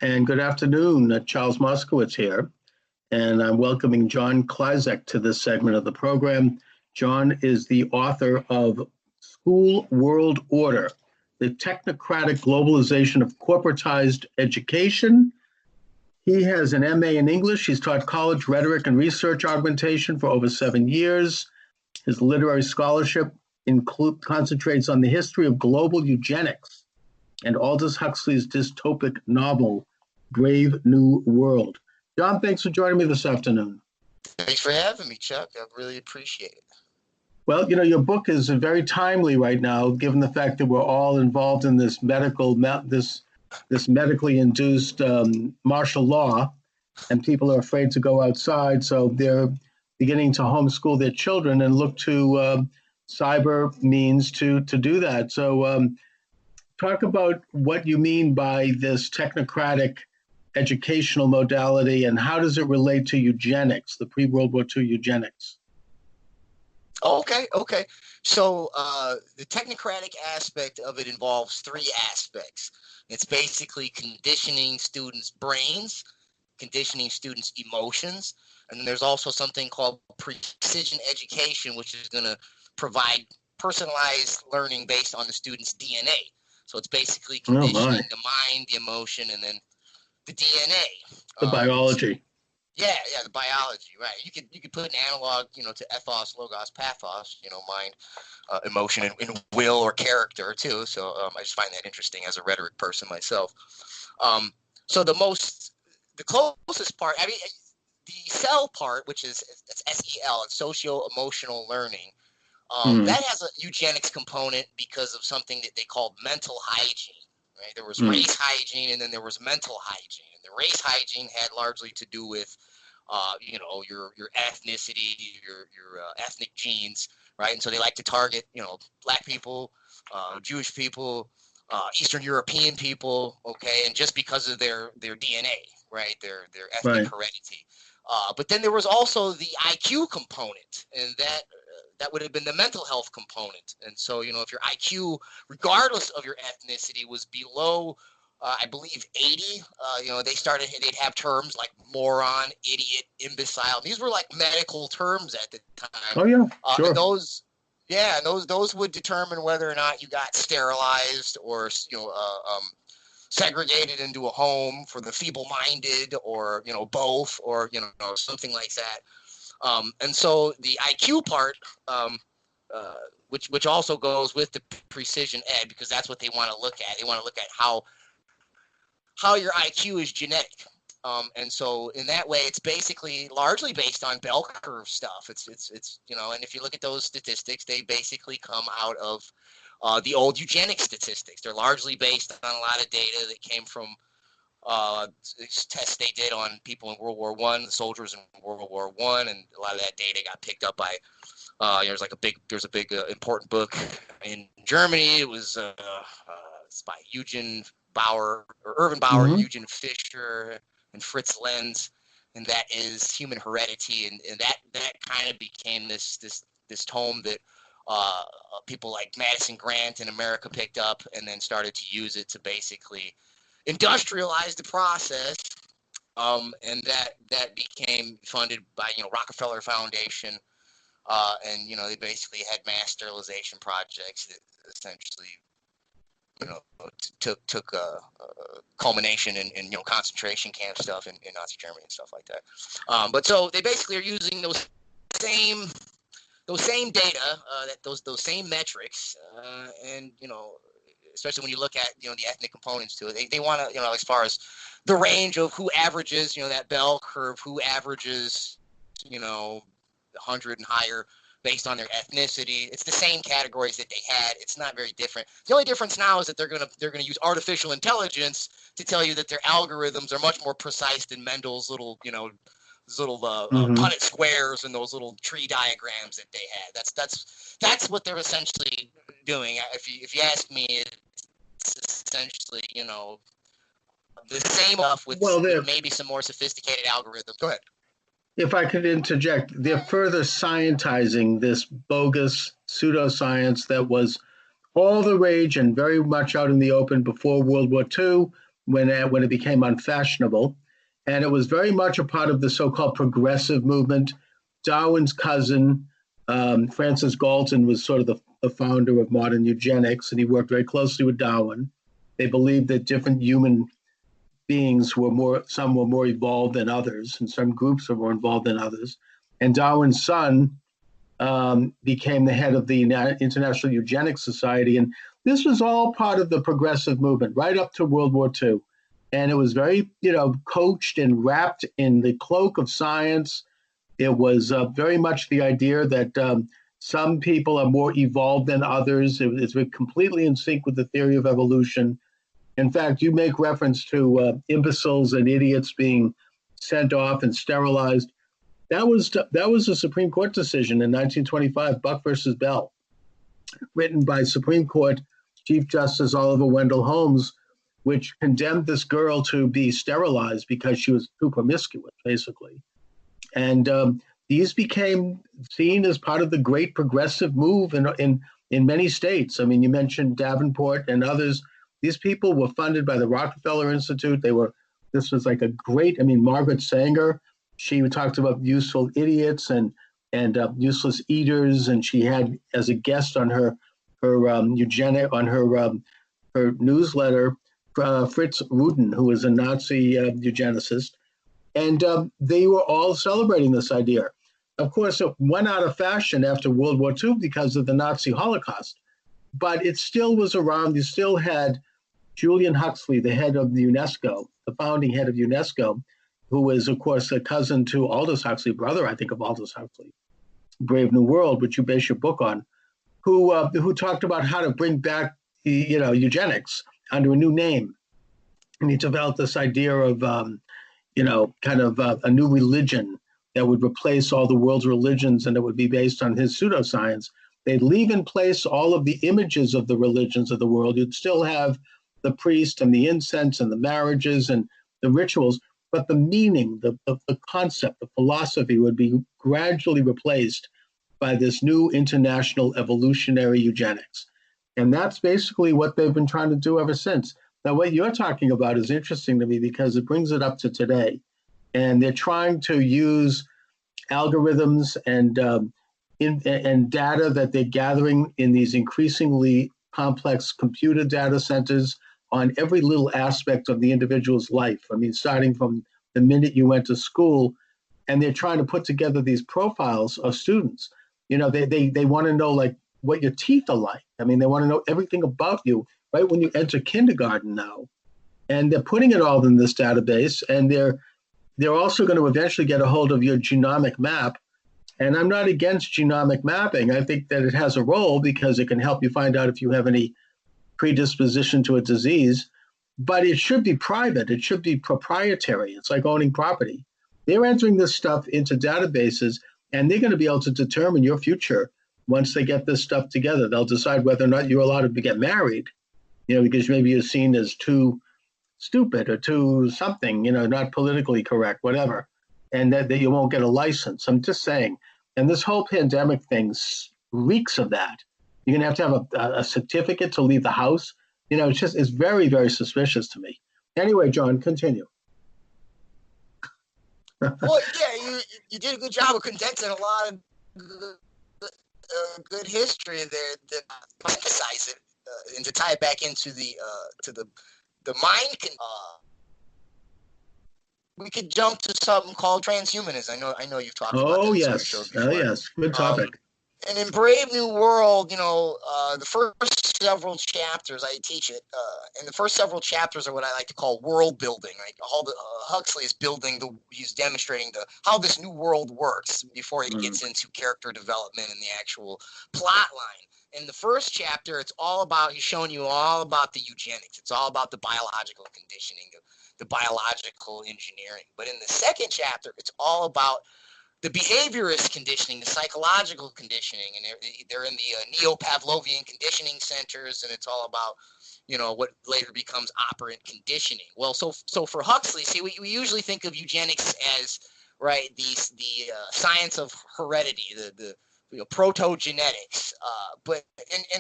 And good afternoon. Charles Moscowitz here, and I'm welcoming John Klyczek to this segment of the program. John is the author of School World Order, the Technocratic Globalization of Corporatized Education. He has an MA in English. He's taught college rhetoric and research augmentation for over 7 years. His literary scholarship concentrates on the history of global eugenics and Aldous Huxley's dystopic novel, Brave New World. John, thanks for joining me this afternoon. Thanks for having me, Chuck. I really appreciate it. Well, your book is very timely right now, given the fact that we're all involved in this medically induced martial law, and people are afraid to go outside, so they're beginning to homeschool their children and look to cyber means to do that. So talk about what you mean by this technocratic educational modality, and how does it relate to eugenics, the pre-World War II eugenics? Okay. So the technocratic aspect of it involves three aspects. It's basically conditioning students' brains, conditioning students' emotions, and then there's also something called precision education, which is going to provide personalized learning based on the student's DNA. So it's basically conditioning the mind, the emotion, and then the DNA. The biology. Yeah, the biology, right. You could put an analog, to ethos, logos, pathos, mind, emotion, and will or character too. So I just find that interesting as a rhetoric person myself. So the closest part, the cell part, which is SEL, it's socio-emotional learning, that has a eugenics component because of something that they called mental hygiene. Right? There was race hygiene, and then there was mental hygiene. And the race hygiene had largely to do with, your ethnicity, your ethnic genes, right? And so they like to target, Black people, Jewish people, Eastern European people, okay, and just because of their DNA, right, their ethnic heredity. But then there was also the IQ component, and that would have been the mental health component. And so, if your IQ, regardless of your ethnicity, was below, I believe, 80, they'd have terms like moron, idiot, imbecile. These were like medical terms at the time. Oh, yeah, sure. And those would determine whether or not you got sterilized or, segregated into a home for the feeble-minded, or, both, or, something like that. And so the IQ part, which also goes with the precision ed, because that's what they want to look at. They want to look at how your IQ is genetic. And so in that way, it's basically largely based on bell curve stuff. It's and if you look at those statistics, they basically come out of the old eugenics statistics. They're largely based on a lot of data that came from tests they did on people in World War I, the soldiers in World War I, and a lot of that data got picked up by there's a big important book in Germany. It was it's by Irvin Bauer, Eugen Fischer, and Fritz Lenz, and that is Human Heredity, and that kind of became this tome that people like Madison Grant in America picked up and then started to use it to basically industrialize the process, and that became funded by Rockefeller Foundation, and they basically had mass sterilization projects that essentially took a culmination in concentration camp stuff in Nazi Germany and stuff like that. But so they basically are using those same data, those same metrics, and especially when you look at the ethnic components to it, they want to as far as the range of who averages that bell curve, who averages 100 and higher based on their ethnicity. It's the same categories that they had. It's not very different. The only difference now is that they're gonna use artificial intelligence to tell you that their algorithms are much more precise than Mendel's little Punnett squares and those little tree diagrams that they had. That's what they're essentially doing. If you ask me, it's essentially the same stuff with maybe some more sophisticated algorithms. Go ahead. If I could interject, they're further scientizing this bogus pseudoscience that was all the rage and very much out in the open before World War II, when it became unfashionable. And it was very much a part of the so-called progressive movement. Darwin's cousin, Francis Galton, was sort of the founder of modern eugenics, and he worked very closely with Darwin. They believed that different human beings some were more evolved than others, and some groups were more involved than others. And Darwin's son became the head of the International Eugenics Society. And this was all part of the progressive movement right up to World War II. And it was very, coached and wrapped in the cloak of science. It was very much the idea that some people are more evolved than others. It's completely in sync with the theory of evolution. In fact, you make reference to imbeciles and idiots being sent off and sterilized. That was a Supreme Court decision in 1925, Buck versus Bell, written by Supreme Court Chief Justice Oliver Wendell Holmes, which condemned this girl to be sterilized because she was too promiscuous, basically. And these became seen as part of the great progressive move in many states. I mean, you mentioned Davenport and others. These people were funded by the Rockefeller Institute. This was like Margaret Sanger, she talked about useful idiots and useless eaters, and she had as a guest on her newsletter Fritz Rudin, who was a Nazi eugenicist, and they were all celebrating this idea. Of course, it went out of fashion after World War II because of the Nazi Holocaust, but it still was around. You still had Julian Huxley, the head of the UNESCO, the founding head of UNESCO, who was, of course, a cousin to Aldous Huxley, brother, I think, of Aldous Huxley, Brave New World, which you base your book on, who talked about how to bring back, eugenics under a new name. And he developed this idea of, a new religion that would replace all the world's religions, and it would be based on his pseudoscience. They'd leave in place all of the images of the religions of the world. You'd still have the priest and the incense and the marriages and the rituals, but the meaning, the concept, the philosophy would be gradually replaced by this new international evolutionary eugenics. And that's basically what they've been trying to do ever since. Now, what you're talking about is interesting to me because it brings it up to today. And they're trying to use algorithms and data that they're gathering in these increasingly complex computer data centers on every little aspect of the individual's life. I mean, starting from the minute you went to school, and they're trying to put together these profiles of students. They want to know like what your teeth are like. I mean, they want to know everything about you right when you enter kindergarten now. And they're putting it all in this database, and they're also going to eventually get a hold of your genomic map. And I'm not against genomic mapping. I think that it has a role because it can help you find out if you have any predisposition to a disease, but it should be private. It should be proprietary. It's like owning property. They're entering this stuff into databases, and they're going to be able to determine your future once they get this stuff together. They'll decide whether or not you're allowed to get married, because maybe you're seen as too stupid or too something, not politically correct, whatever, and that you won't get a license. I'm just saying. And this whole pandemic thing reeks of that. You're going to have a certificate to leave the house. It's very, very suspicious to me. Anyway, John, continue. Well, yeah, you did a good job of condensing a lot of good history there to emphasize it and to tie it back into the mind. We could jump to something called transhumanism. I know you've talked about this on your shows before. Oh, yes. Good topic. And in Brave New World, the first several chapters, I teach it, and the first several chapters are what I like to call world building. Right? Huxley is he's demonstrating how this new world works before he gets into character development and the actual plot line. In the first chapter, he's showing you all about the eugenics. It's all about the biological conditioning, the biological engineering. But in the second chapter, it's all about the behaviorist conditioning, the psychological conditioning, and they're in the neo-Pavlovian conditioning centers, and it's all about, what later becomes operant conditioning. Well, so for Huxley, see, we usually think of eugenics as, right, the science of heredity, the proto-genetics, but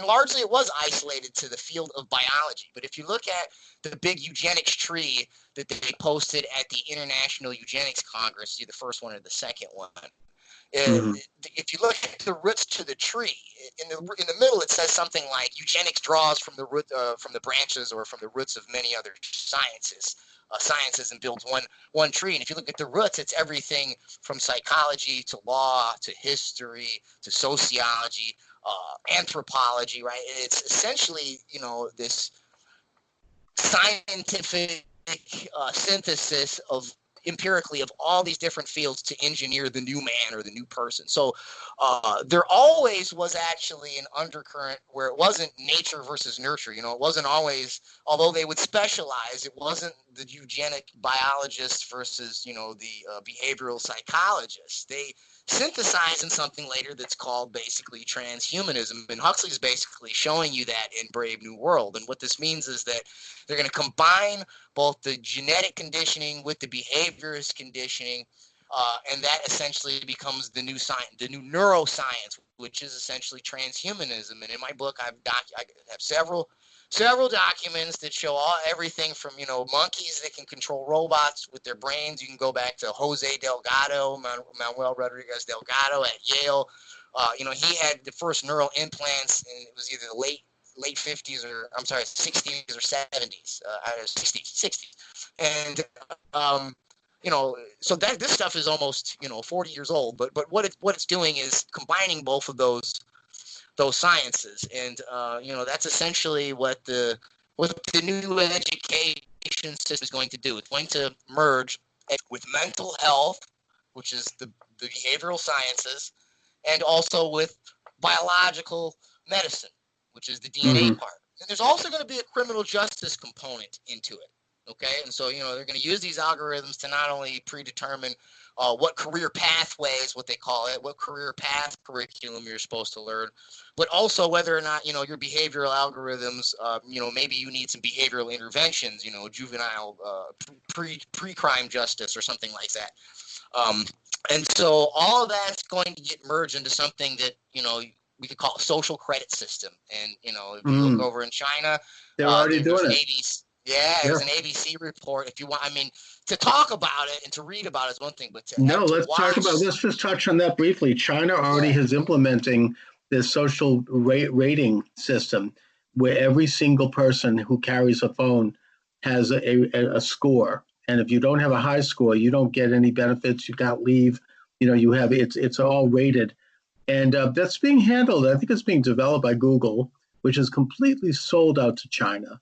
largely it was isolated to the field of biology. But if you look at the big eugenics tree that they posted at the International Eugenics Congress, the first one or the second one, if you look at the roots to the tree, in the middle it says something like eugenics draws from the root from the branches or from the roots of many other sciences. And builds one tree. And if you look at the roots, it's everything from psychology to law to history to sociology, anthropology, right? It's essentially, this scientific synthesis of empirically of all these different fields to engineer the new man or the new person. So there always was actually an undercurrent where it wasn't nature versus nurture. It wasn't always, although they would specialize, it wasn't the eugenic biologist versus, the behavioral psychologist. They synthesized in something later that's called basically transhumanism. And Huxley's basically showing you that in Brave New World. And what this means is that they're going to combine both the genetic conditioning with the behaviorist conditioning, and that essentially becomes the new science, the new neuroscience, which is essentially transhumanism. And in my book, I have several documents that show everything from monkeys that can control robots with their brains. You can go back to Jose Delgado, Manuel Rodriguez Delgado at Yale. He had the first neural implants, and it was either the late 50s or 60s or 70s. 60s. And so that this stuff is almost 40 years old. But what it's doing is combining both of those sciences, and that's essentially what the new education system is going to do. It's going to merge with mental health, which is the behavioral sciences, and also with biological medicine, which is the DNA part. And there's also going to be a criminal justice component into it. Okay, and so they're going to use these algorithms to not only predetermine what career pathways, what they call it, what career path curriculum you're supposed to learn, but also whether or not your behavioral algorithms, maybe you need some behavioral interventions, juvenile pre-crime justice or something like that. And so all of that's going to get merged into something that we could call a social credit system. And if you look over in China, they're already doing it. It was an ABC report. If you want, to talk about it and to read about it is one thing, but let's just touch on that briefly. China already is implementing this social rating system where every single person who carries a phone has a score. And if you don't have a high score, you don't get any benefits. You got leave. You have it's all rated. And that's being handled. I think it's being developed by Google, which is completely sold out to China.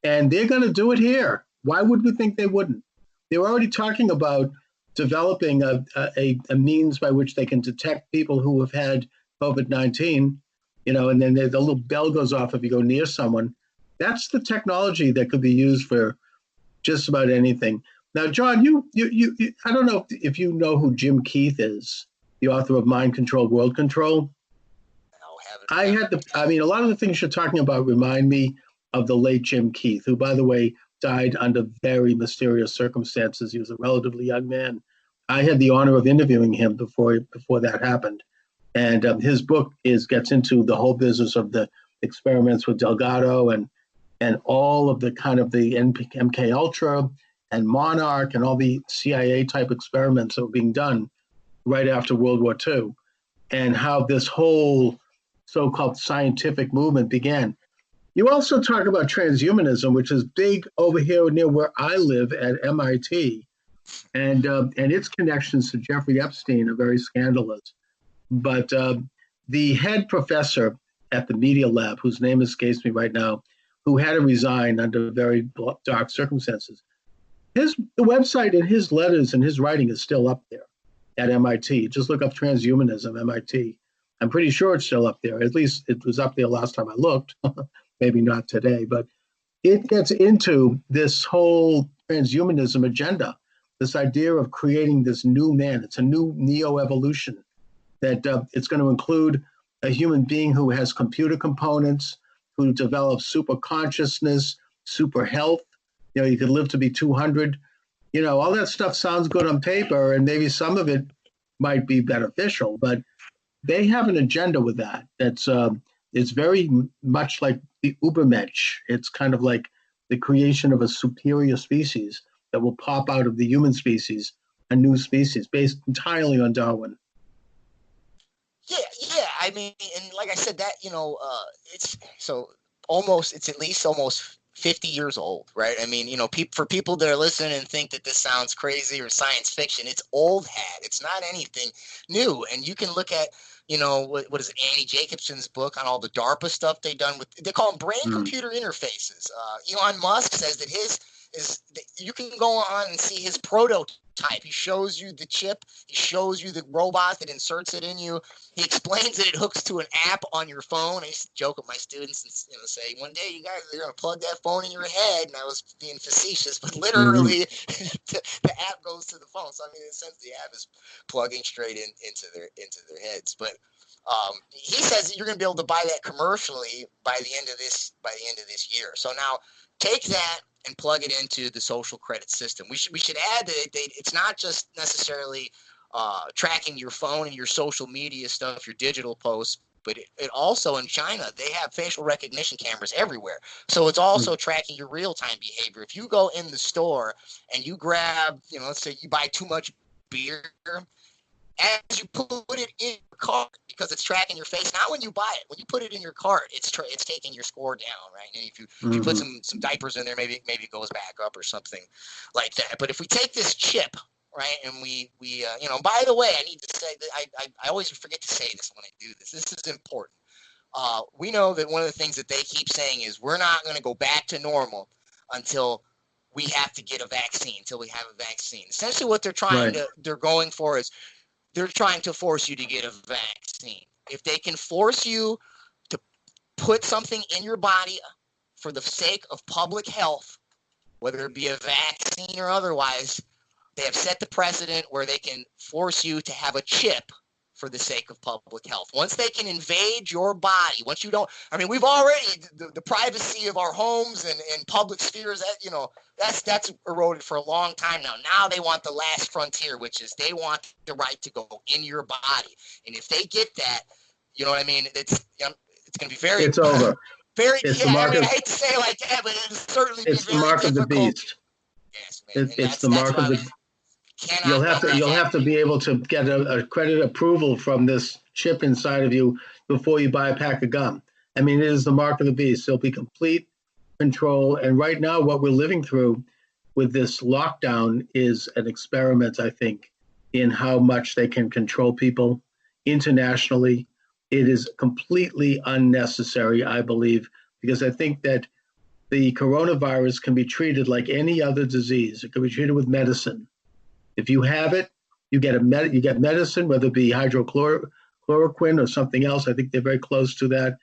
And they're going to do it here. Why would we think they wouldn't? They were already talking about developing a means by which they can detect people who have had COVID-19, and then the little bell goes off if you go near someone. That's the technology that could be used for just about anything. Now, John, you I don't know if you know who Jim Keith is, the author of Mind Control, World Control. A lot of the things you're talking about remind me of the late Jim Keith, who, by the way, died under very mysterious circumstances. He was a relatively young man. I had the honor of interviewing him before that happened. And his book gets into the whole business of the experiments with Delgado and all of the kind of the MK Ultra and Monarch and all the CIA type experiments that were being done right after World War II, and how this whole so-called scientific movement began. You also talk about transhumanism, which is big over here near where I live at MIT, and its connections to Jeffrey Epstein are very scandalous. But the head professor at the Media Lab, whose name escapes me right now, who had to resign under very dark circumstances, the website and his letters and his writing is still up there at MIT. Just look up transhumanism, MIT. I'm pretty sure it's still up there. At least it was up there last time I looked. Maybe not today, but it gets into this whole transhumanism agenda, this idea of creating this new man. It's a new neo-evolution that it's going to include a human being who has computer components, who develops super consciousness, super health. You could live to be 200. All that stuff sounds good on paper, and maybe some of it might be beneficial, but they have an agenda with that. That's it's very much like the Ubermensch. It's kind of like the creation of a superior species that will pop out of the human species, a new species based entirely on Darwin. Yeah, yeah. I mean, and like I said, that it's it's at least almost 50 years old, right? I mean, for people that are listening and think that this sounds crazy or science fiction, it's old hat. It's not anything new. And you can look at, what is it, Annie Jacobson's book on all the DARPA stuff they've done they call them brain computer interfaces. Elon Musk says that you can go on and see his prototype. He shows you the chip. He shows you the robot that inserts it in you. He explains that it hooks to an app on your phone. I used to joke with my students and say, one day you guys are going to plug that phone in your head. And I was being facetious, but literally the app goes to the phone. So I mean, in a sense, the app is plugging straight into their heads. But he says that you're going to be able to buy that commercially by the end of this year. So now take that and plug it into the social credit system. We should add that it's not just necessarily tracking your phone and your social media stuff, your digital posts, but it also, in China, they have facial recognition cameras everywhere. So it's also tracking your real-time behavior. If you go in the store and you grab, let's say you buy too much beer, as you put it in your cart, because it's tracking your face, not when you buy it. When you put it in your cart, it's taking your score down, right? And if you put some diapers in there, maybe it goes back up or something like that. But if we take this chip, right, and we by the way, I need to say that I always forget to say this when I do this. This is important. We know that one of the things that they keep saying is we're not going to go back to normal until we have to get a vaccine, until we have a vaccine. Essentially what they're going for is they're trying to force you to get a vaccine. If they can force you to put something in your body for the sake of public health, whether it be a vaccine or otherwise, they have set the precedent where they can force you to have a chip for the sake of public health. Once they can invade your body, once you don't, I mean, we've already, the privacy of our homes and public spheres, that's eroded for a long time now. Now they want the last frontier, which is they want the right to go in your body. And if they get that, you know what I mean? It's going to be very... It's over. Very, it's yeah, I hate to say it like that, but it'll certainly be very difficult. It's the mark of the beast. Yes, man. It's the mark of the... You'll have to be able to get a credit approval from this chip inside of you before you buy a pack of gum. I mean, it is the mark of the beast. There'll be complete control. And right now, what we're living through with this lockdown is an experiment, I think, in how much they can control people internationally. It is completely unnecessary, I believe, because I think that the coronavirus can be treated like any other disease. It can be treated with medicine. If you have it, you get medicine, whether it be hydrochloroquine or something else. I think they're very close to that,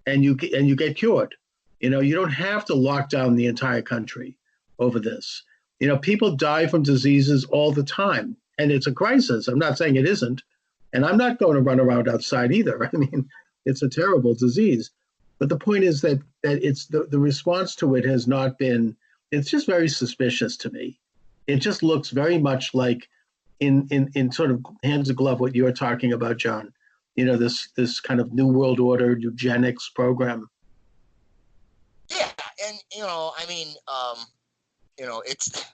and you get cured. You don't have to lock down the entire country over this. People die from diseases all the time, and it's a crisis. I'm not saying it isn't, and I'm not going to run around outside either. I mean, it's a terrible disease. But the point is that it's the response to it has not been. It's just very suspicious to me. It just looks very much like in sort of hands of glove what you're talking about, John. This kind of new world order eugenics program. Yeah, and I mean, it's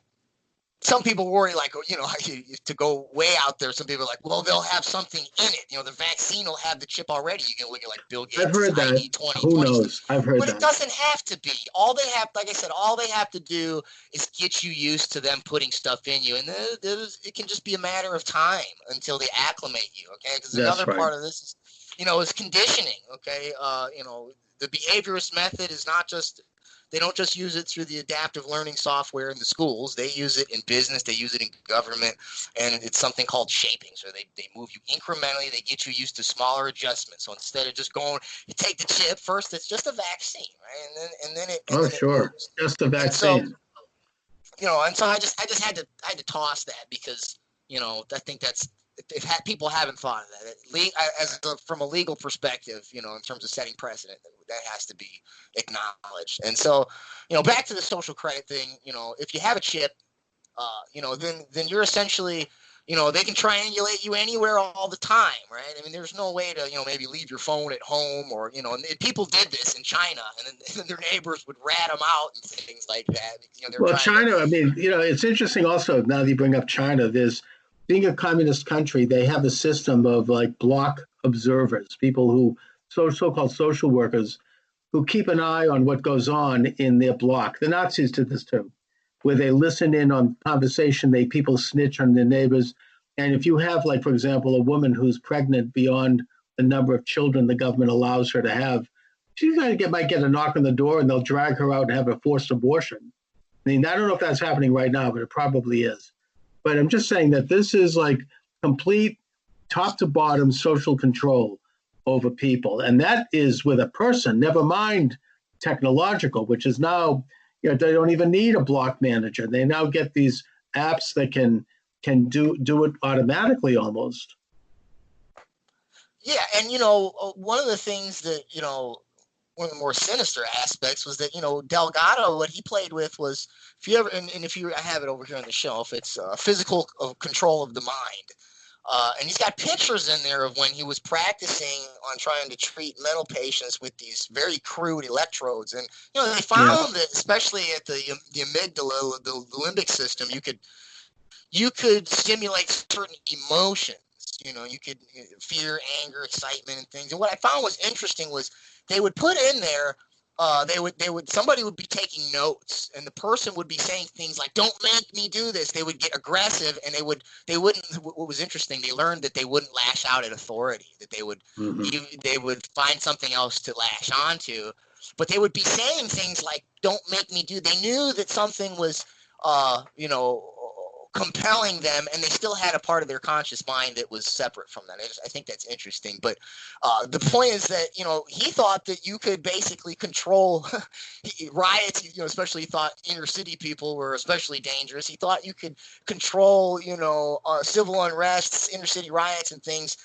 some people worry like to go way out there. Some people are like, well, they'll have something in it. The vaccine will have the chip already. You can look at like Bill Gates. I've heard that. ID 20, Who knows? I've heard that. But it doesn't have to be. All they have to do is get you used to them putting stuff in you, and it can just be a matter of time until they acclimate you. Okay, because another part of this is, is conditioning. Okay, the behaviorist method is not just. They don't just use it through the adaptive learning software in the schools. They use it in business. They use it in government. And it's something called shaping. So they move you incrementally. They get you used to smaller adjustments. So instead of just going, you take the chip first, it's just a vaccine, right? And then it sure. Just a vaccine. And so I just had to toss that because, I think that's, if people haven't thought of that, from a legal perspective, in terms of setting precedent, that has to be acknowledged. And so, back to the social credit thing, if you have a chip, then you're essentially they can triangulate you anywhere all the time, right? I mean, there's no way to, maybe leave your phone at home or, and people did this in China, and then their neighbors would rat them out and things like that. Well, China, I mean, it's interesting also, now that you bring up China, being a communist country, they have a system of like block observers, people who, so-called social workers, who keep an eye on what goes on in their block. The Nazis did this too, where they listen in on conversation, people snitch on their neighbors. And if you have, like, for example, a woman who's pregnant beyond the number of children the government allows her to have, she's going to might get a knock on the door and they'll drag her out and have a forced abortion. I mean, I don't know if that's happening right now, but it probably is. But I'm just saying that this is like complete top to bottom social control over people. And that is with a person, never mind technological, which is now, they don't even need a block manager. They now get these apps that can do it automatically almost. Yeah, and one of the things that one of the more sinister aspects was that Delgado, what he played with was, if you ever, and if you, I have it over here on the shelf, it's physical control of the mind. And he's got pictures in there of when he was practicing on trying to treat mental patients with these very crude electrodes. And, they found that, especially at the amygdala, the limbic system, you could stimulate certain emotions. You could fear, anger, excitement, and things. And what I found was interesting was they would put in there, somebody would be taking notes, and the person would be saying things like, "Don't make me do this." They would get aggressive, and they wouldn't. What was interesting, they learned that they wouldn't lash out at authority. That they would find something else to lash onto, but they would be saying things like, "Don't make me do." They knew that something was, compelling them, and they still had a part of their conscious mind that was separate from that. I think that's interesting. But the point is that, he thought that you could basically control riots, especially he thought inner city people were especially dangerous. He thought you could control, civil unrests, inner city riots and things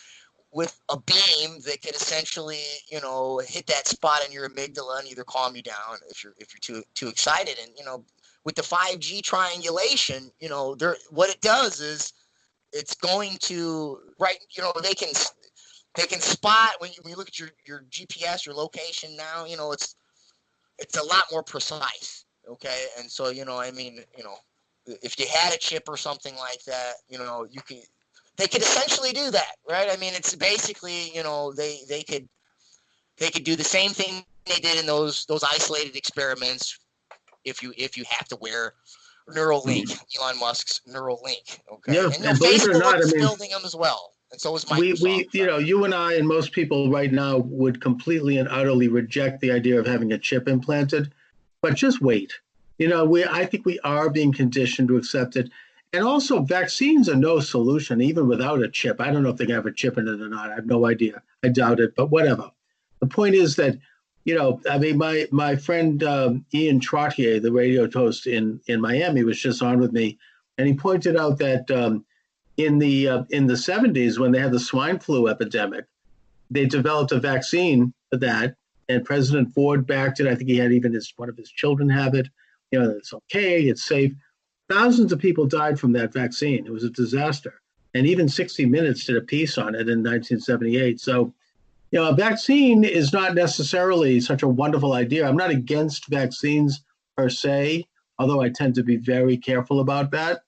with a beam that could essentially, hit that spot in your amygdala and either calm you down if you're too excited. And, with the 5G triangulation, what it does is it's going to, they can spot when you look at your GPS, your location now, it's a lot more precise. Okay. And so, if you had a chip or something like that, they could essentially do that, right? I mean, it's basically, they could do the same thing they did in those isolated experiments. If you have to wear Neuralink, Elon Musk's Neuralink, okay, yeah, and believe it or not, is building them as well, and so is Microsoft. You and I and most people right now would completely and utterly reject the idea of having a chip implanted, but just wait. I think we are being conditioned to accept it, and also vaccines are no solution even without a chip. I don't know if they can have a chip in it or not. I have no idea. I doubt it, but whatever. The point is that. I mean, my friend Ian Trottier, the radio host in Miami, was just on with me, and he pointed out that in the 70s, when they had the swine flu epidemic, they developed a vaccine for that, and President Ford backed it. I think he had even one of his children have it. It's okay, it's safe. Thousands of people died from that vaccine. It was a disaster, and even 60 Minutes did a piece on it in 1978. So. A vaccine is not necessarily such a wonderful idea. I'm not against vaccines per se, although I tend to be very careful about that.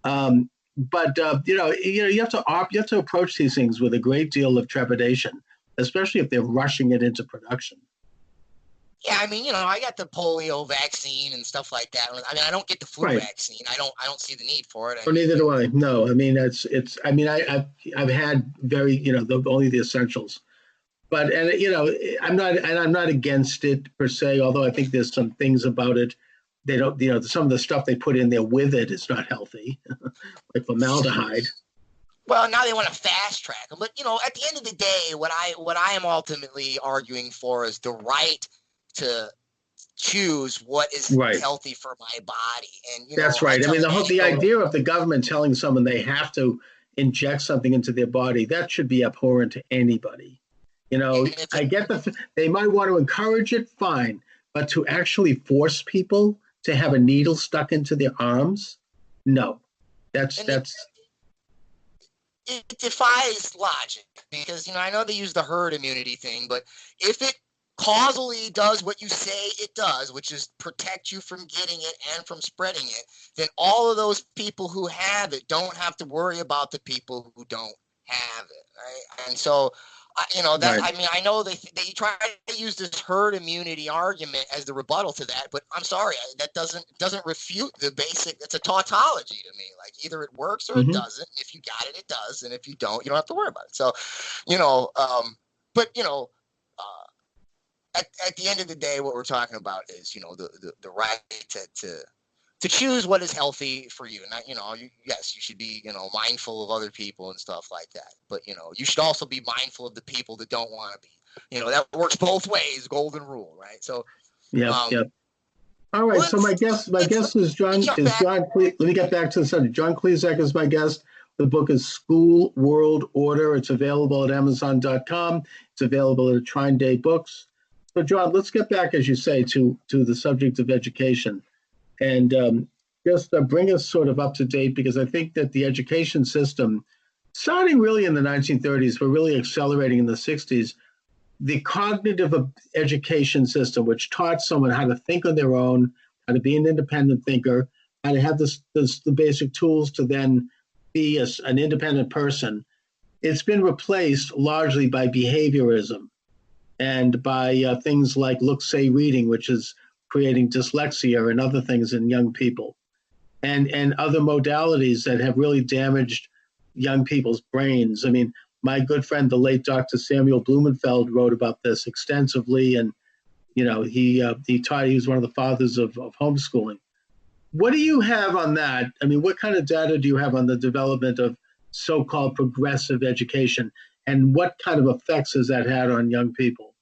But you have to approach these things with a great deal of trepidation, especially if they're rushing it into production. Yeah, I mean, I got the polio vaccine and stuff like that. I mean, I don't get the flu vaccine. I don't see the need for it. Neither do I. No, I mean, I've had only the essentials. But I'm not against it per se. Although I think there's some things about it. They don't, some of the stuff they put in there with it is not healthy, like formaldehyde. Well, now they want to fast track them. But at the end of the day, what I am ultimately arguing for is the right to choose what is healthy for my body. And that's right. I mean, the idea of the government telling someone they have to inject something into their body, that should be abhorrent to anybody. I get they might want to encourage it, fine, but to actually force people to have a needle stuck into their arms, no, that's. it defies logic because, I know they use the herd immunity thing, but if it causally does what you say it does, which is protect you from getting it and from spreading it, then all of those people who have it don't have to worry about the people who don't have it, right? And so, that, Right. I mean, I know they try to use this herd immunity argument as the rebuttal to that, but I'm sorry, that doesn't refute the basic. It's a tautology to me. Like either it works or it Hmm. doesn't. If you got it, it does, and if you don't have to worry about it. So, you know, but at the end of the day, what we're talking about is, the right to choose what is healthy for you. And, yes, you should be, mindful of other people and stuff like that. But, you should also be mindful of the people that don't want to be. That works both ways, golden rule, right? So, Yep. Yep. All right. So my guest is John. Let me get back to the subject. John Klyczek is my guest. The book is School World Order. It's available at Amazon.com. It's available at Trine Day Books. So, John, let's get back, as you say, to the subject of education, and just bring us sort of up to date, because I think that the education system, starting really in the 1930s, but really accelerating in the 60s, the cognitive education system, which taught someone how to think on their own, how to be an independent thinker, how to have the basic tools to then be an independent person, it's been replaced largely by behaviorism and by things like look-say reading, which is creating dyslexia and other things in young people, and other modalities that have really damaged young people's brains. I mean, my good friend, the late Dr. Samuel Blumenfeld, wrote about this extensively, and he was one of the fathers of homeschooling. What do you have on that? I mean, what kind of data do you have on the development of so-called progressive education, and what kind of effects has that had on young people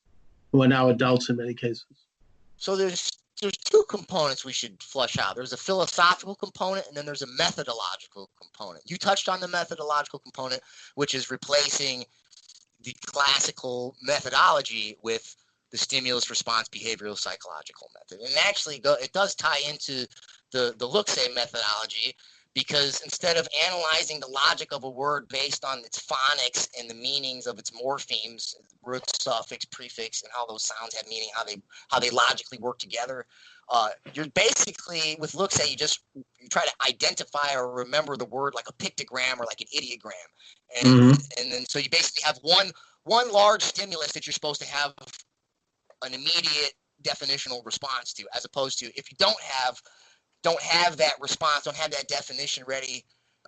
who are now adults in many cases? So there's two components we should flush out. There's a philosophical component, and then there's a methodological component. You touched on the methodological component, which is replacing the classical methodology with the stimulus response behavioral psychological method. And actually, it does tie into the look-say methodology, because instead of analyzing the logic of a word based on its phonics and the meanings of its morphemes, root, suffix, prefix, and how those sounds have meaning, how they logically work together, you're basically, with look-say, you try to identify or remember the word like a pictogram or like an ideogram, and then so you basically have one large stimulus that you're supposed to have an immediate definitional response to, as opposed to if you don't have that response, don't have that definition ready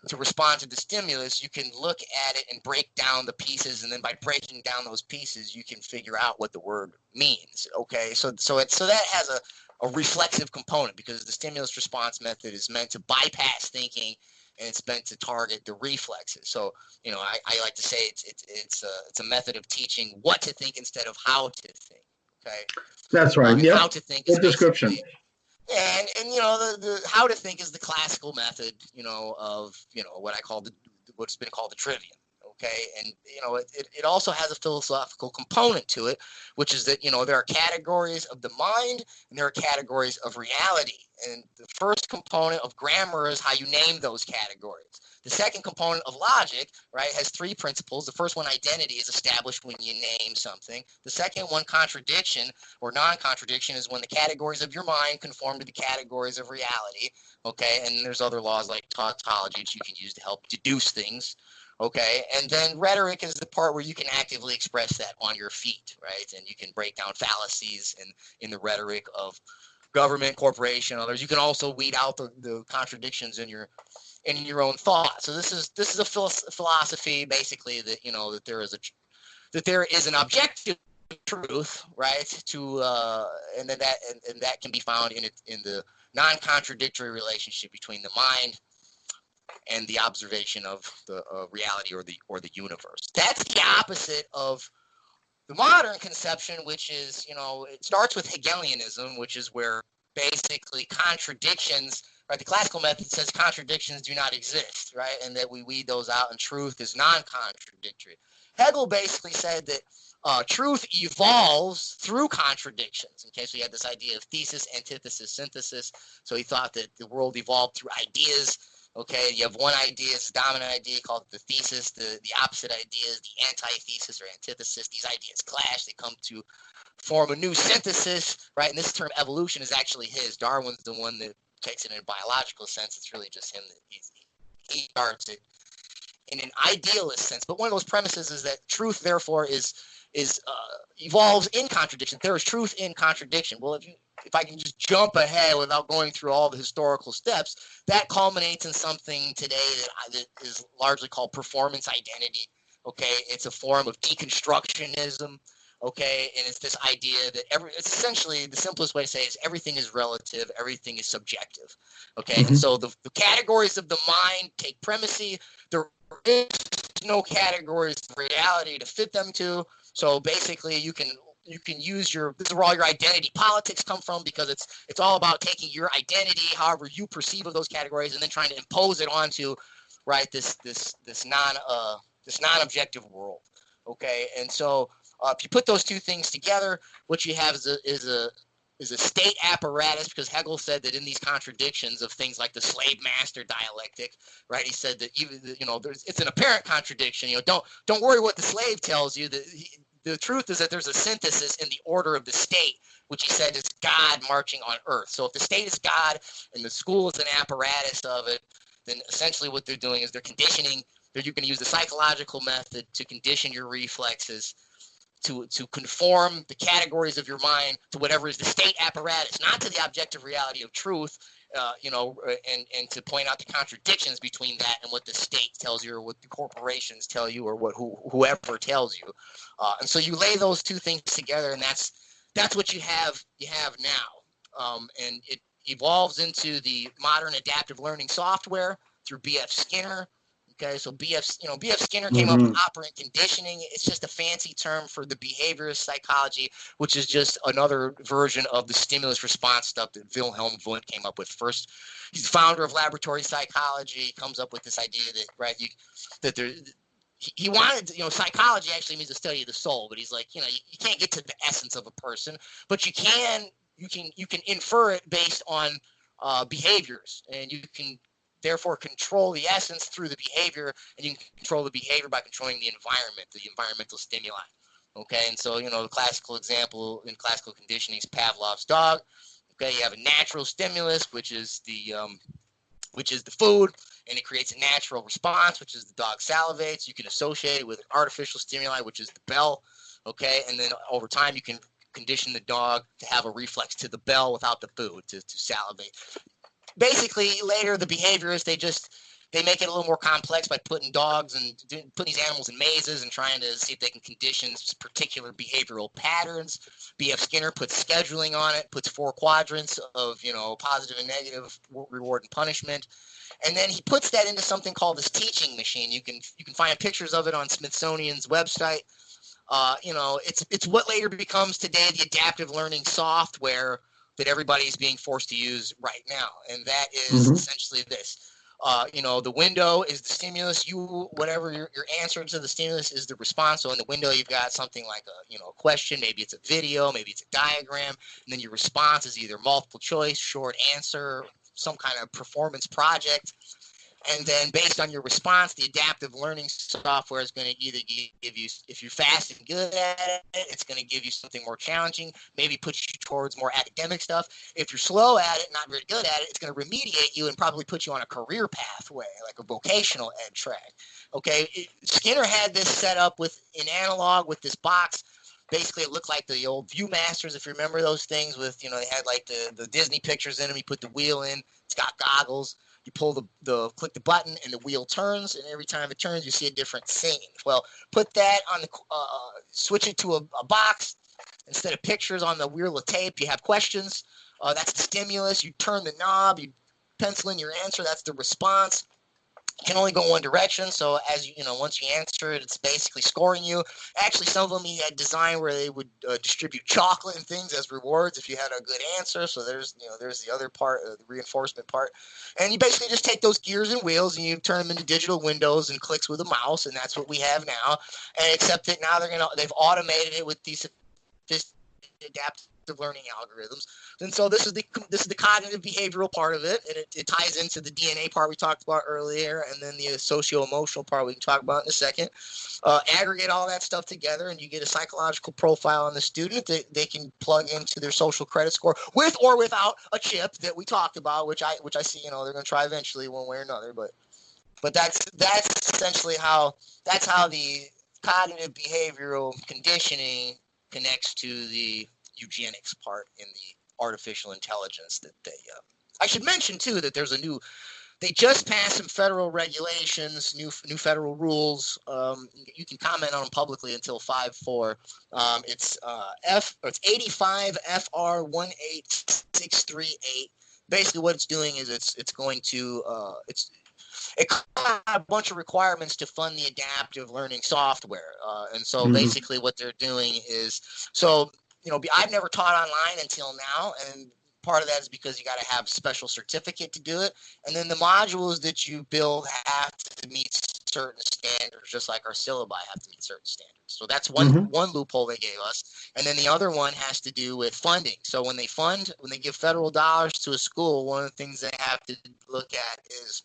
to respond to the stimulus, you can look at it and break down the pieces, and then by breaking down those pieces, you can figure out what the word means. Okay, so that has a reflexive component, because the stimulus response method is meant to bypass thinking, and it's meant to target the reflexes. So, I like to say it's a method of teaching what to think instead of how to think. Okay, that's right. Yeah, how to think is good description. And the how to think is the classical method, of what I call what's been called the trivium. Okay, and it also has a philosophical component to it, which is that there are categories of the mind and there are categories of reality. And the first component of grammar is how you name those categories. The second component of logic, right, has three principles. The first one, identity, is established when you name something. The second one, contradiction or non-contradiction, is when the categories of your mind conform to the categories of reality. Okay, and there's other laws like tautology that you can use to help deduce things. Okay, and then rhetoric is the part where you can actively express that on your feet, right? And you can break down fallacies in the rhetoric of government, corporation, others. You can also weed out the contradictions in your own thought. So this is a philosophy, basically, that that there is an objective truth, right? And that can be found in the non-contradictory relationship between the mind and the observation of the reality or the universe. That's the opposite of the modern conception, which is, it starts with Hegelianism, which is where basically contradictions, right? The classical method says contradictions do not exist, right? And that we weed those out, and truth is non-contradictory. Hegel basically said that truth evolves through contradictions. Okay, so he had this idea of thesis, antithesis, synthesis. So he thought that the world evolved through ideas. Okay, you have one idea, it's a dominant idea called the thesis. The opposite idea is the antithesis or antithesis. These ideas clash. They come to form a new synthesis, right? And this term evolution is actually his. Darwin's the one that takes it in a biological sense. It's really just him that he starts it in an idealist sense. But one of those premises is that truth, therefore, is evolves in contradiction. There is truth in contradiction. Well, if I can just jump ahead without going through all the historical steps, that culminates in something today that is largely called performance identity. Okay, it's a form of deconstructionism. Okay, and it's this idea that it's essentially the simplest way to say it is everything is relative, everything is subjective. Okay, and so the categories of the mind take primacy. There is no categories of reality to fit them to. So basically, you can use this is where all your identity politics come from, because it's all about taking your identity, however you perceive of those categories, and then trying to impose it onto, right, this non-objective world. Okay, and so if you put those two things together, what you have is a state apparatus, because Hegel said that in these contradictions of things like the slave master dialectic, right? He said that even it's an apparent contradiction. Don't worry what the slave tells you. The truth is that there's a synthesis in the order of the state, which he said is God marching on earth. So if the state is God and the school is an apparatus of it, then essentially what they're doing is they're conditioning. You're going to use the psychological method to condition your reflexes to conform the categories of your mind to whatever is the state apparatus, not to the objective reality of truth, and to point out the contradictions between that and what the state tells you, or what the corporations tell you, or what whoever tells you. And so you lay those two things together, and that's what you have now. And it evolves into the modern adaptive learning software through B.F. Skinner. Okay, so B.F. Skinner came up with operant conditioning. It's just a fancy term for the behaviorist psychology, which is just another version of the stimulus response stuff that Wilhelm Wundt came up with first. He's the founder of laboratory psychology. He comes up with this idea that he wanted, psychology actually means the study of the soul, but he's like, you can't get to the essence of a person, but you can infer it based on behaviors, and you can therefore control the essence through the behavior, and you can control the behavior by controlling the environment, the environmental stimuli. Okay, and so the classical example in classical conditioning is Pavlov's dog. Okay, you have a natural stimulus, which is the food, and it creates a natural response, which is the dog salivates. You can associate it with an artificial stimuli, which is the bell. Okay, and then over time you can condition the dog to have a reflex to the bell without the food, to salivate. Basically, later the behaviorists they make it a little more complex by putting dogs and putting these animals in mazes and trying to see if they can condition particular behavioral patterns. B.F. Skinner puts scheduling on it, puts 4 quadrants of positive and negative reward and punishment, and then he puts that into something called this teaching machine. You can find pictures of it on Smithsonian's website. It's what later becomes today the adaptive learning software that everybody's being forced to use right now, and that is essentially this. The window is the stimulus. Whatever your answer to the stimulus is the response. So in the window, you've got something like a question. Maybe it's a video. Maybe it's a diagram. And then your response is either multiple choice, short answer, some kind of performance project. And then based on your response, the adaptive learning software is going to either give you, if you're fast and good at it, it's going to give you something more challenging, maybe push you towards more academic stuff. If you're slow at it, not very good at it, it's going to remediate you and probably put you on a career pathway, like a vocational ed track. Okay, Skinner had this set up with an analog with this box. Basically, it looked like the old Viewmasters, if you remember those things with, they had like the Disney pictures in them. You put the wheel in, it's got goggles. You pull click the button, and the wheel turns, and every time it turns, you see a different scene. Well, put that on switch it to a box. Instead of pictures on the wheel of tape, you have questions. That's the stimulus. You turn the knob, you pencil in your answer. That's the response. Can only go one direction, so as once you answer it, it's basically scoring you. Actually, some of them he had designed where they would distribute chocolate and things as rewards if you had a good answer. So there's the other part, the reinforcement part, and you basically just take those gears and wheels and you turn them into digital windows and clicks with a mouse, and that's what we have now. And except that now they've automated it with these adaptive adaptive learning algorithms. And so this is the cognitive behavioral part of it, and it ties into the DNA part we talked about earlier, and then the socio-emotional part we can talk about in a second. Aggregate all that stuff together, and you get a psychological profile on the student that they can plug into their social credit score with or without a chip that we talked about, which I see, they're going to try eventually one way or another. But that's essentially how the cognitive behavioral conditioning connects to the eugenics part in the artificial intelligence that I should mention too that they just passed some federal regulations, new federal rules. You can comment on them publicly until 5/4. It's 85 FR 18638. Basically, what it's doing is it's going to it got a bunch of requirements to fund the adaptive learning software, and so basically what they're doing is I've never taught online until now, and part of that is because you got to have a special certificate to do it. And then the modules that you build have to meet certain standards, just like our syllabi have to meet certain standards. So that's one loophole they gave us. And then the other one has to do with funding. So when they give federal dollars to a school, one of the things they have to look at is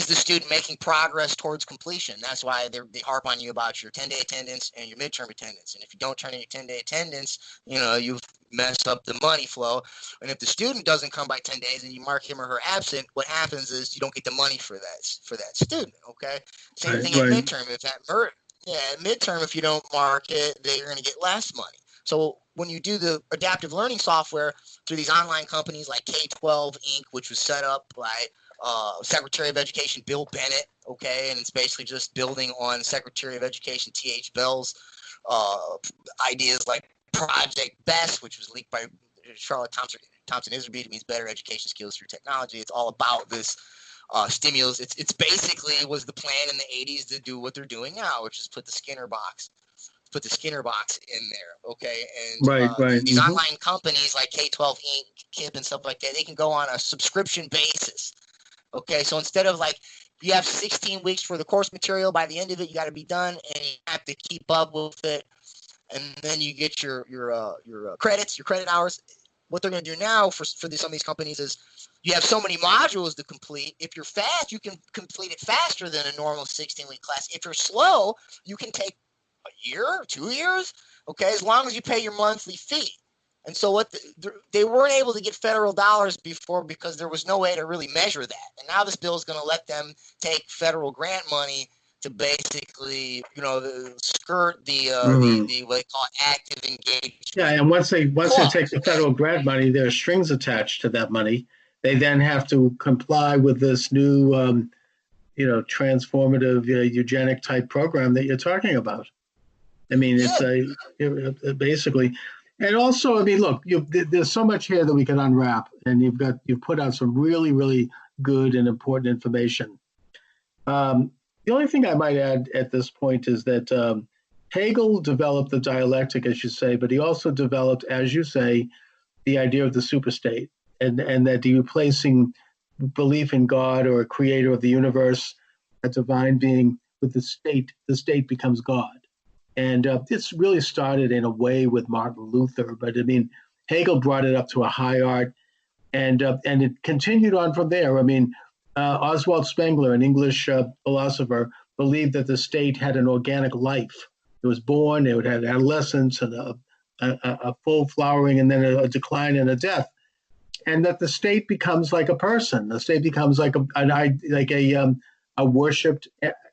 the student making progress towards completion? That's why they harp on you about your 10-day attendance and your midterm attendance. And if you don't turn in your 10-day attendance, you've messed up the money flow. And if the student doesn't come by 10 days and you mark him or her absent, what happens is you don't get the money for that student. Okay. Same thing at midterm. Midterm, if you don't mark it, they're going to get less money. So when you do the adaptive learning software through these online companies like K-12 Inc., which was set up by Secretary of Education Bill Bennett, okay, and it's basically just building on Secretary of Education T.H. Bell's ideas like Project BEST, which was leaked by Charlotte Thompson Iserby. It means better education skills through technology. It's all about this stimulus. It's basically was the plan in the 80s to do what they're doing now, which is put the Skinner box in there, okay? And these online companies like K-12 Inc., KIP, and stuff like that, they can go on a subscription basis. Okay, so instead of you have 16 weeks for the course material, by the end of it, you got to be done, and you have to keep up with it, and then you get your credits, your credit hours. What they're going to do now for some of these companies is you have so many modules to complete. If you're fast, you can complete it faster than a normal 16-week class. If you're slow, you can take a year, 2 years, okay, as long as you pay your monthly fee. And so they weren't able to get federal dollars before because there was no way to really measure that. And now this bill is going to let them take federal grant money to basically, skirt the what they call active engagement. Yeah, and once they take the federal grant money, there are strings attached to that money. They then have to comply with this new, transformative eugenic type program that you're talking about. I mean, it's basically. And also, I mean, look, there's so much here that we can unwrap, and you've put out some really, really good and important information. The only thing I might add at this point is that Hegel developed the dialectic, as you say, but he also developed, as you say, the idea of the superstate, and that the replacing belief in God or a creator of the universe, a divine being, with the state becomes God. And this really started in a way with Martin Luther, but I mean, Hegel brought it up to a high art, and it continued on from there. I mean, Oswald Spengler, an English philosopher, believed that the state had an organic life. It was born, it had adolescence and a full flowering, and then a decline and a death, and that the state becomes like a person. The state becomes like a worshipped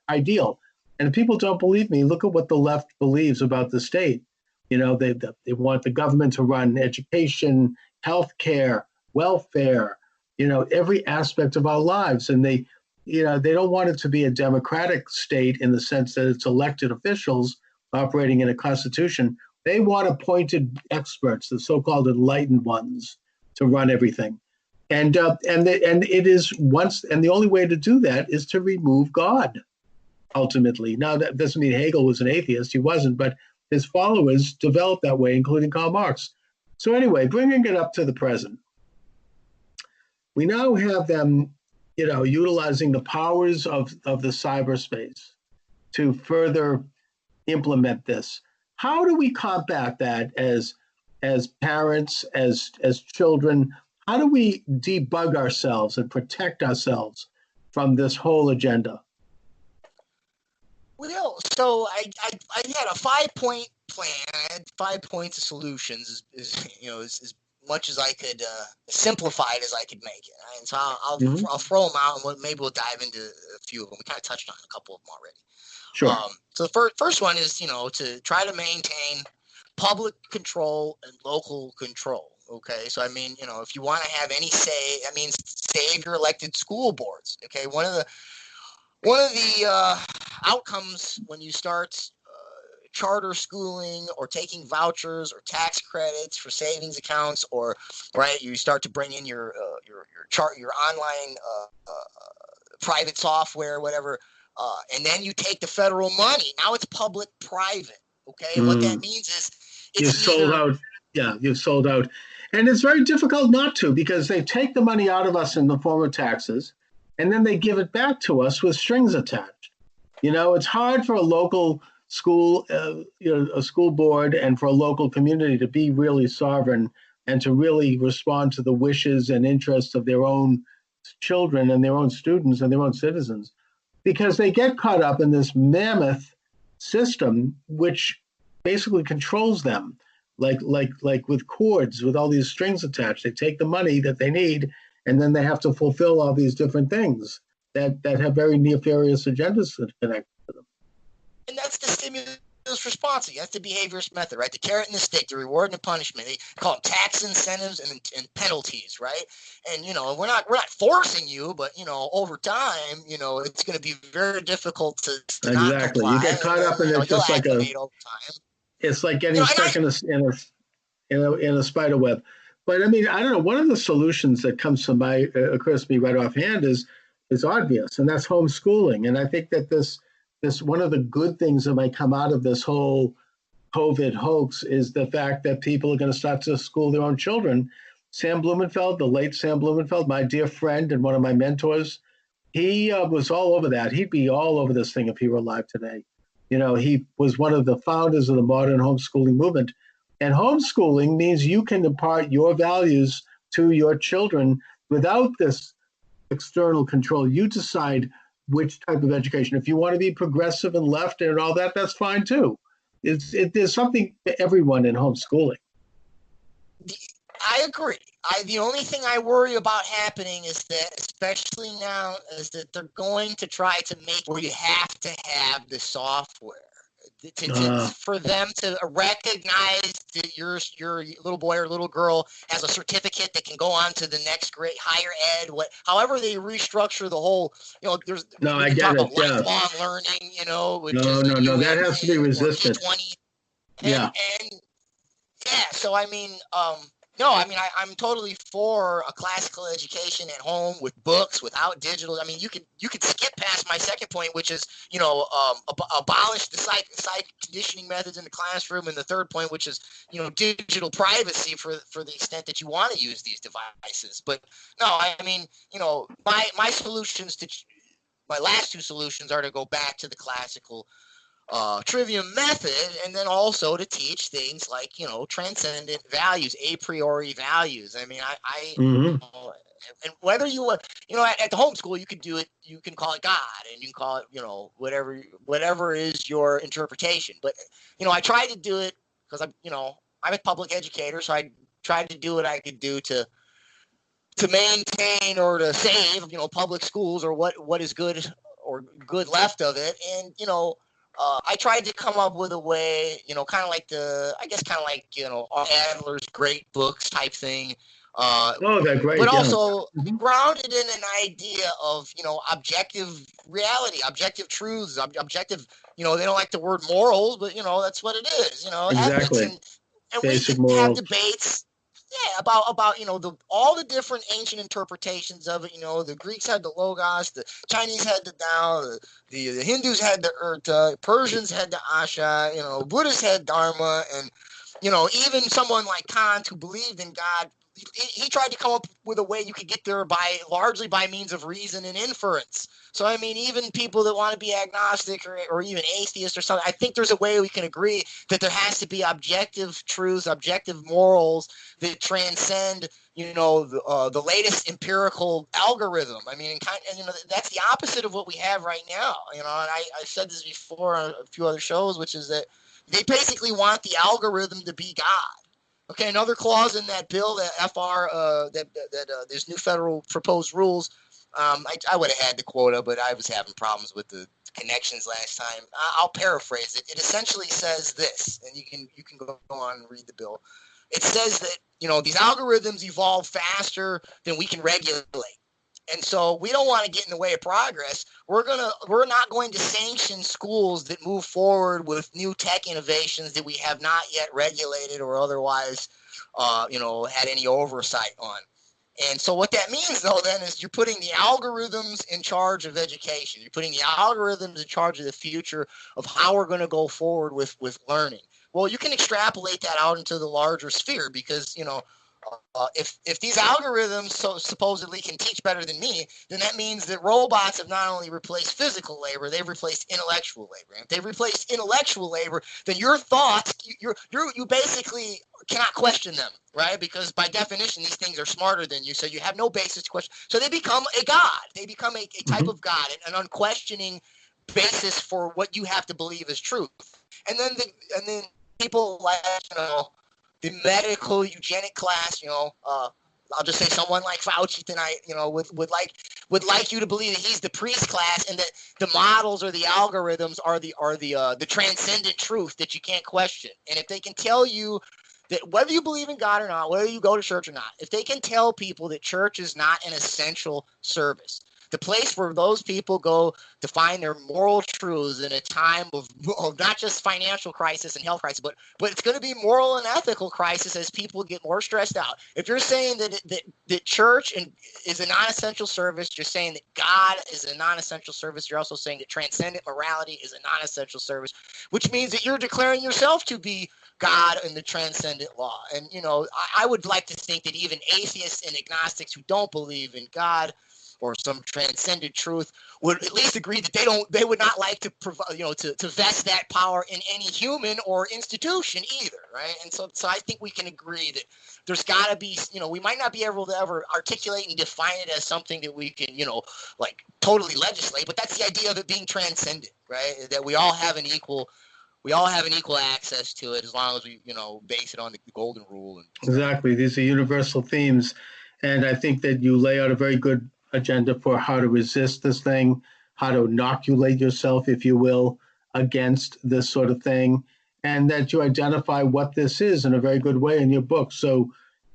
ideal. And if people don't believe me, look at what the left believes about the state. They want the government to run education, healthcare, welfare, every aspect of our lives. And they don't want it to be a democratic state in the sense that it's elected officials operating in a constitution. They want appointed experts, the so-called enlightened ones, to run everything. And it is the only way to do that is to remove God. Ultimately. Now, that doesn't mean Hegel was an atheist. He wasn't, but his followers developed that way, including Karl Marx. So anyway, bringing it up to the present, we now have them, utilizing the powers of the cyberspace to further implement this. how do we combat that as parents, as children? How do we debug ourselves and protect ourselves from this whole agenda? Well, so I had a 5-point plan. I had 5 points of solutions, as much as I could simplify it as I could make it. Right? And so I'll throw them out, and maybe we'll dive into a few of them. We kind of touched on a couple of them already. Sure. So the first one is, to try to maintain public control and local control. Okay, so I mean, if you want to have any say, save your elected school boards. Okay, one of the outcomes when you start charter schooling or taking vouchers or tax credits for savings accounts, or you start to bring in your online private software, whatever, and then you take the federal money. Now it's public-private. Okay, and what that means is you've sold out. Yeah, you've sold out, and it's very difficult not to, because they take the money out of us in the form of taxes, and then they give it back to us with strings attached. It's hard for a local school, a school board, and for a local community to be really sovereign and to really respond to the wishes and interests of their own children and their own students and their own citizens, because they get caught up in this mammoth system which basically controls them, like with cords, with all these strings attached. They take the money that they need, and then they have to fulfill all these different things that have very nefarious agendas connected to them. And that's the stimulus response. That's the behaviorist method, right? The carrot and the stick, the reward and the punishment. They call them tax incentives and penalties, right? And we're not forcing you, but over time, it's going to be very difficult to not comply. You get caught up in it, just like it's like getting stuck in a spider web. But I don't know. One of the solutions that comes to occurs to me right offhand is obvious, and that's homeschooling. And I think that this one of the good things that might come out of this whole COVID hoax is the fact that people are going to start to school their own children. Sam Blumenfeld, the late Sam Blumenfeld, my dear friend and one of my mentors, he was all over that. He'd be all over this thing if he were alive today. He was one of the founders of the modern homeschooling movement. And homeschooling means you can impart your values to your children without this external control. You decide which type of education. If you want to be progressive and left and all that, that's fine too. There's something for everyone in homeschooling. I agree. The only thing I worry about happening is that, especially now, is that they're going to try to make where you have to have the software for them to recognize that your little boy or little girl has a certificate that can go on to the next grade, higher ed, however they restructure the whole, there's I get it. Lifelong learning, which no, that has to be resisted. So I'm totally for a classical education at home with books, without digital. You could skip past my second point, which is, abolish the psych conditioning methods in the classroom, and the third point, which is, digital privacy for the extent that you want to use these devices. But no, my solutions my last two solutions are to go back to the classical trivium method, and then also to teach things like transcendent values, a priori values. And whether you at the homeschool, you can do it, you can call it God, and you can call it whatever is your interpretation. But I tried to do it because I'm a public educator, so I tried to do what I could do to maintain or to save public schools, or what is good or good left of it. And I tried to come up with a way, kind of like Adler's great books type thing. They're great. But also grounded in an idea of, objective reality, objective truths, objective, they don't like the word morals, but, that's what it is, Exactly. Ethics. And we can have debates. Yeah, about all the different ancient interpretations of it. The Greeks had the Logos, the Chinese had the Tao, the Hindus had the Urta, Persians had the Asha, Buddhists had Dharma, and even someone like Kant, who believed in God, he tried to come up with a way you could get there largely by means of reason and inference. So, I mean, even people that want to be agnostic or even atheist or something, I think there's a way we can agree that there has to be objective truths, objective morals that transcend, the latest empirical algorithm. I mean, that's the opposite of what we have right now. And I've said this before on a few other shows, which is that they basically want the algorithm to be God. Okay, another clause in that bill, that there's new federal proposed rules. I would have had the quota, but I was having problems with the connections last time. I'll paraphrase it. It essentially says this, and you can go on and read the bill. It says that these algorithms evolve faster than we can regulate. And so we don't want to get in the way of progress. We're not going to sanction schools that move forward with new tech innovations that we have not yet regulated or otherwise, had any oversight on. And so what that means, though, then is you're putting the algorithms in charge of education. You're putting the algorithms in charge of the future of how we're going to go forward with learning. Well, you can extrapolate that out into the larger sphere because, if these algorithms supposedly can teach better than me, then that means that robots have not only replaced physical labor, they've replaced intellectual labor. And if they've replaced intellectual labor, then your thoughts, you basically cannot question them, right? Because by definition, these things are smarter than you, so you have no basis to question. So they become a god. They become a type of god, an unquestioning basis for what you have to believe is truth. And then people like the medical eugenic class, I'll just say someone like Fauci tonight, would like you to believe that he's the priest class and that the models or the algorithms are the transcendent truth that you can't question. And if they can tell you that whether you believe in God or not, whether you go to church or not, if they can tell people that church is not an essential service, the place where those people go to find their moral truths in a time of not just financial crisis and health crisis, but it's going to be moral and ethical crisis as people get more stressed out. If you're saying that church is a non-essential service, you're saying that God is a non-essential service. You're also saying that transcendent morality is a non-essential service, which means that you're declaring yourself to be God and the transcendent law. And, I would like to think that even atheists and agnostics who don't believe in God or some transcendent truth would at least agree that they would not like to provide, to vest that power in any human or institution either, right? And so I think we can agree that there's got to be, we might not be able to ever articulate and define it as something that we can, totally legislate, but that's the idea of it being transcendent, right? That we all have an equal access to it as long as we, base it on the golden rule. Exactly. These are universal themes. And I think that you lay out a very good agenda for how to resist this thing, how to inoculate yourself, if you will, against this sort of thing, and that you identify what this is in a very good way in your book. So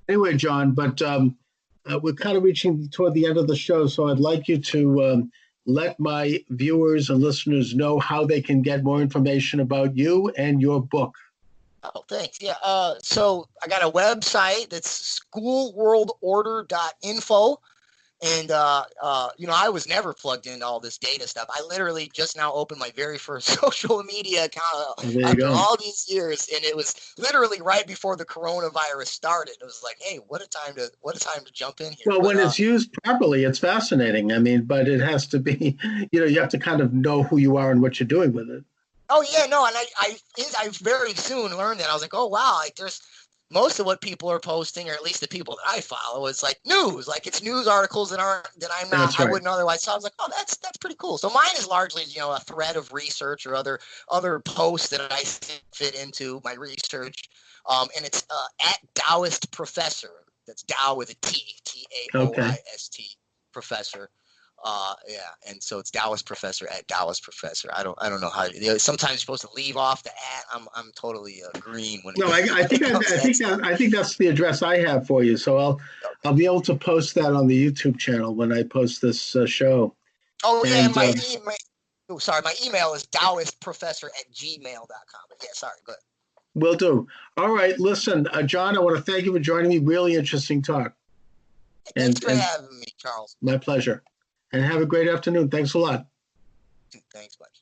anyway, John, but we're kind of reaching toward the end of the show, so I'd like you to let my viewers and listeners know how they can get more information about you and your book. Oh, thanks. Yeah. So I got a website that's schoolworldorder.info. And, I was never plugged into all this data stuff. I literally just now opened my very first social media account after all these years. And it was literally right before the coronavirus started. It was like, hey, what a time to jump in here. Well, when it's used properly, it's fascinating. I mean, but it has to be, you have to kind of know who you are and what you're doing with it. Oh, yeah, no. And I very soon learned that. I was like, oh, wow, there's most of what people are posting, or at least the people that I follow, is like news. Like it's news articles that I'm not, I wouldn't otherwise. So I was like, oh, that's pretty cool. So mine is largely, a thread of research or other posts that I fit into my research. And it's at Taoist Professor. That's Tao with a T, Taoist Professor. And so it's Taoist Professor at Taoist Professor. I don't know how. Sometimes you're supposed to leave off the at. I'm totally green when. No, I think that's the address I have for you. So I'll be able to post that on the YouTube channel when I post this show. Oh yeah, my email is taoistprofessor@gmail.com. But yeah, sorry, go ahead. Will do. All right, listen, John, I want to thank you for joining me. Really interesting talk. Thanks for having me, Charles. My pleasure. And have a great afternoon. Thanks a lot. Thanks much.